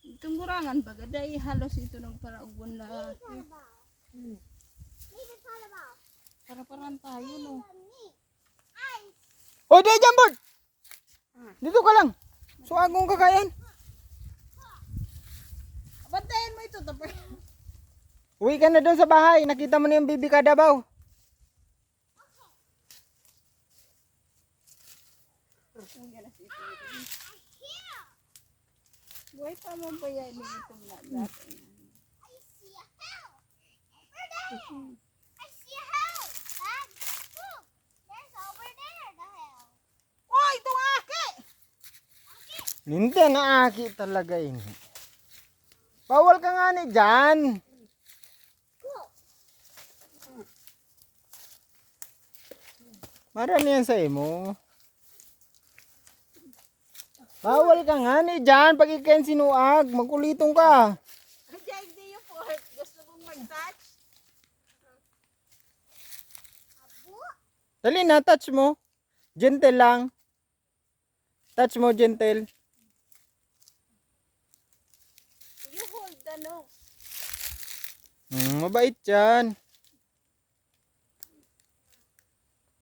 Itong gurangan baga dahil halos ito nagparaugon lahat. Para-paran tayo no. O, di dyan, Bert! Dito ka lang. So, agong kakayan. Bantayan mo ito tapos. Uwi ka na doon sa bahay. Nakita mo na yung bibi kadabaw. Buhay pa mo ba yan itong lagat? Oh, itong aki! Hindi na aki talaga ini. Bawal ka nga ni dyan. Marami yan sa imo. Bawal ka nga ni dyan. Pag ikain sinuag, magkulitong ka. Diyan di yung pork. Gusto kong mag-touch. Dali na, touch mo. Gentle lang. Touch mo, gentle. You hold the nose. Mabait yan.